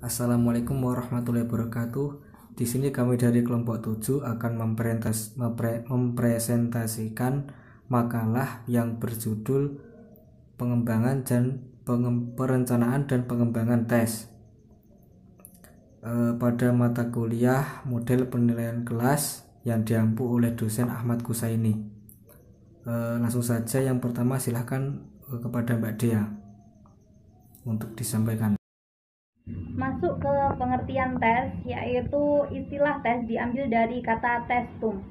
Assalamualaikum warahmatullahi wabarakatuh. Di sini kami dari kelompok 7 akan mempresentasikan makalah yang berjudul Perencanaan dan Pengembangan Tes pada mata kuliah model penilaian kelas yang diampu oleh dosen Ahmad Kusaini. Langsung saja, yang pertama silahkan kepada Mbak Dea untuk disampaikan. Masuk ke pengertian tes, yaitu istilah tes diambil dari kata testum,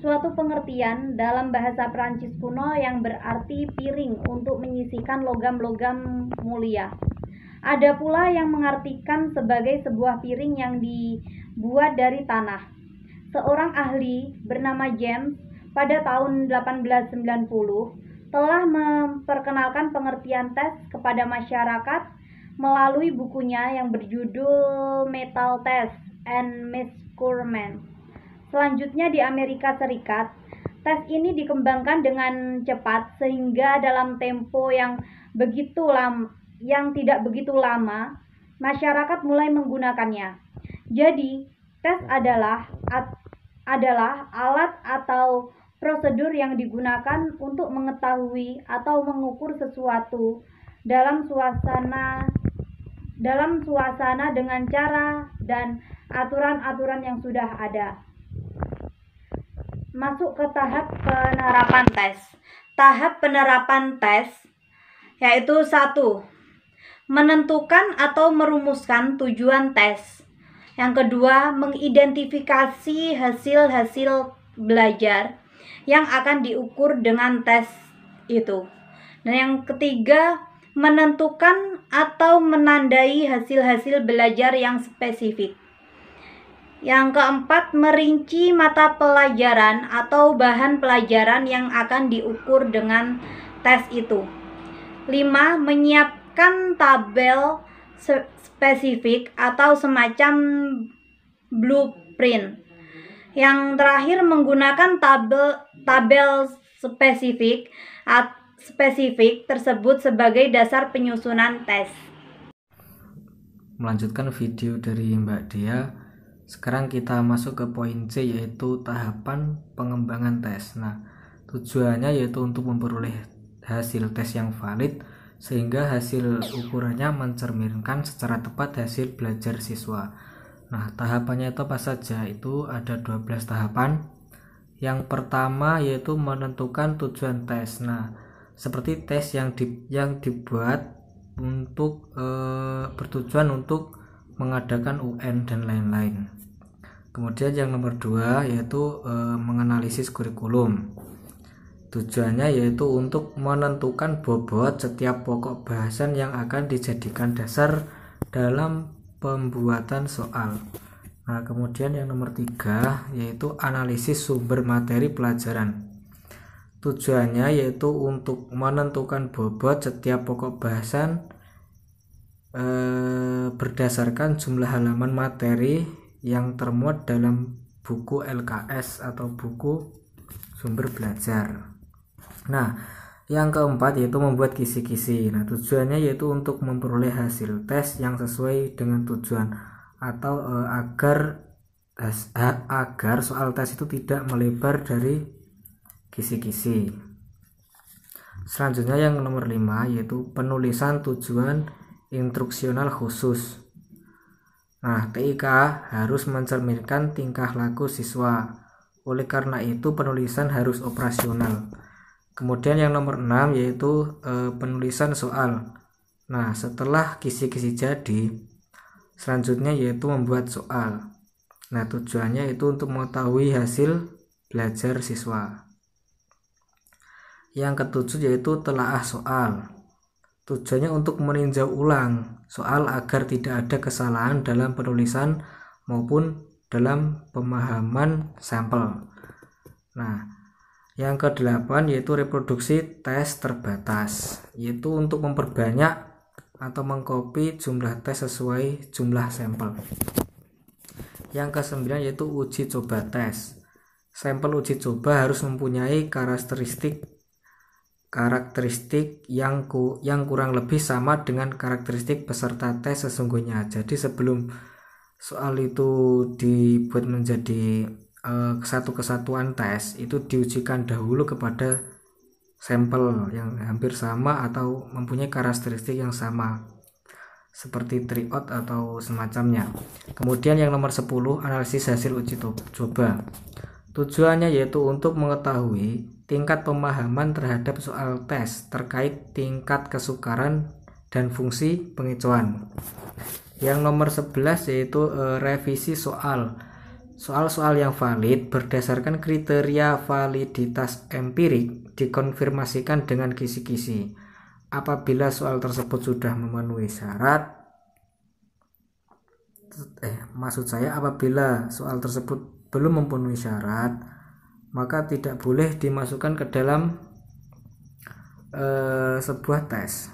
suatu pengertian dalam bahasa Prancis kuno yang berarti piring untuk menyisihkan logam-logam mulia. Ada pula yang mengartikan sebagai sebuah piring yang dibuat dari tanah. Seorang ahli bernama James pada tahun 1890 telah memperkenalkan pengertian tes kepada masyarakat melalui bukunya yang berjudul Metal Test and Measurement. Selanjutnya di Amerika Serikat, tes ini dikembangkan dengan cepat sehingga dalam tempo yang tidak begitu lama, masyarakat mulai menggunakannya. Jadi, tes adalah alat atau prosedur yang digunakan untuk mengetahui atau mengukur sesuatu dalam suasana dengan cara dan aturan-aturan yang sudah ada. Masuk ke tahap penerapan tes. Tahap penerapan tes yaitu 1. Menentukan atau merumuskan tujuan tes. Yang kedua, mengidentifikasi hasil-hasil belajar yang akan diukur dengan tes itu. Dan yang ketiga, menentukan atau menandai hasil-hasil belajar yang spesifik. Yang keempat, merinci mata pelajaran atau bahan pelajaran yang akan diukur dengan tes itu. 5. Menyiapkan tabel spesifik atau semacam blueprint. Yang terakhir, menggunakan tabel spesifik tersebut sebagai dasar penyusunan tes. Melanjutkan video dari Mbak Dea, sekarang kita masuk ke poin C, yaitu tahapan pengembangan tes. Nah, tujuannya yaitu untuk memperoleh hasil tes yang valid sehingga hasil ukurannya mencerminkan secara tepat hasil belajar siswa. Nah, tahapannya itu apa saja? Itu ada 12 tahapan. Yang pertama yaitu menentukan tujuan tes. Nah, seperti tes yang dibuat untuk bertujuan untuk mengadakan UN dan lain-lain. Kemudian yang nomor 2 yaitu menganalisis kurikulum. Tujuannya yaitu untuk menentukan bobot setiap pokok bahasan yang akan dijadikan dasar dalam pembuatan soal. Nah, kemudian yang nomor 3 yaitu analisis sumber materi pelajaran. Tujuannya yaitu untuk menentukan bobot setiap pokok bahasan berdasarkan jumlah halaman materi yang termuat dalam buku LKS atau buku sumber belajar. Nah, yang keempat yaitu membuat kisi-kisi. Nah, tujuannya yaitu untuk memperoleh hasil tes yang sesuai dengan tujuan atau agar soal tes itu tidak melebar dari kisi-kisi. Selanjutnya yang nomor 5 yaitu penulisan tujuan instruksional khusus. Nah, TIK harus mencerminkan tingkah laku siswa. Oleh karena itu penulisan harus operasional. Kemudian yang nomor 6 yaitu penulisan soal. Nah, setelah kisi-kisi jadi, selanjutnya yaitu membuat soal. Nah, tujuannya itu untuk mengetahui hasil belajar siswa. Yang ketujuh yaitu telaah soal. Tujuannya untuk meninjau ulang soal agar tidak ada kesalahan dalam penulisan maupun dalam pemahaman sampel. Nah, yang ke-8 yaitu reproduksi tes terbatas, yaitu untuk memperbanyak atau mengcopy jumlah tes sesuai jumlah sampel. Yang ke-9 yaitu uji coba tes. Sampel uji coba harus mempunyai karakteristik karakteristik yang kurang lebih sama dengan karakteristik peserta tes sesungguhnya. Jadi sebelum soal itu dibuat menjadi satu kesatuan tes, itu diujikan dahulu kepada sampel yang hampir sama atau mempunyai karakteristik yang sama seperti tryout atau semacamnya. Kemudian yang nomor 10, analisis hasil uji coba. Tujuannya yaitu untuk mengetahui tingkat pemahaman terhadap soal tes terkait tingkat kesukaran dan fungsi pengecoan. Yang nomor 11 yaitu revisi soal-soal yang valid berdasarkan kriteria validitas empirik dikonfirmasikan dengan kisi-kisi. Apabila soal tersebut sudah memenuhi syarat, apabila soal tersebut belum memenuhi syarat, maka tidak boleh dimasukkan ke dalam sebuah tes.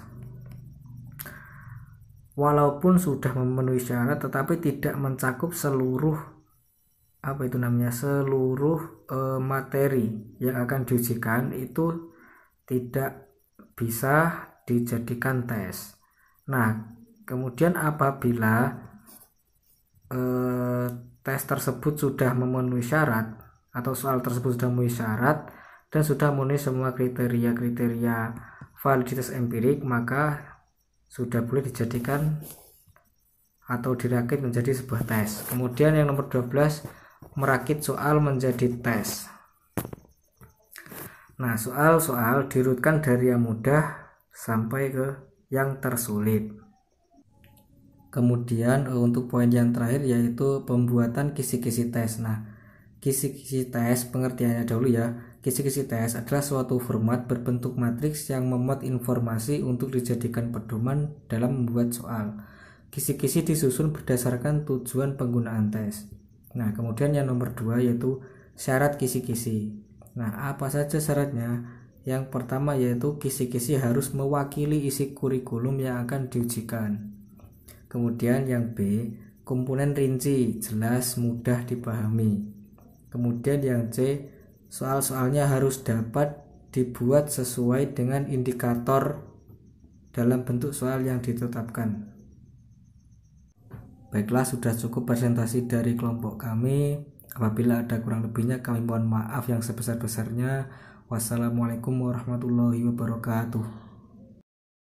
Walaupun sudah memenuhi syarat tetapi tidak mencakup seluruh materi yang akan diujikan, itu tidak bisa dijadikan tes. Nah, kemudian apabila tes tersebut sudah memenuhi syarat atau soal tersebut sudah memenuhi syarat dan sudah memenuhi semua kriteria validitas empirik, maka sudah boleh dijadikan atau dirakit menjadi sebuah tes. Kemudian yang nomor 12, merakit soal menjadi tes. Nah, soal-soal diurutkan dari yang mudah sampai ke yang tersulit. Kemudian untuk poin yang terakhir yaitu pembuatan kisi-kisi tes. Nah, kisi-kisi tes pengertiannya dahulu ya. Kisi-kisi tes adalah suatu format berbentuk matriks yang memuat informasi untuk dijadikan pedoman dalam membuat soal. Kisi-kisi disusun berdasarkan tujuan penggunaan tes. Nah, kemudian yang nomor 2 yaitu syarat kisi-kisi. Nah, apa saja syaratnya? Yang pertama yaitu kisi-kisi harus mewakili isi kurikulum yang akan diujikan. Kemudian yang B, komponen rinci, jelas, mudah dipahami. Kemudian yang C, soal-soalnya harus dapat dibuat sesuai dengan indikator dalam bentuk soal yang ditetapkan. Baiklah, sudah cukup presentasi dari kelompok kami. Apabila ada kurang lebihnya kami mohon maaf yang sebesar-besarnya. Wassalamualaikum warahmatullahi wabarakatuh.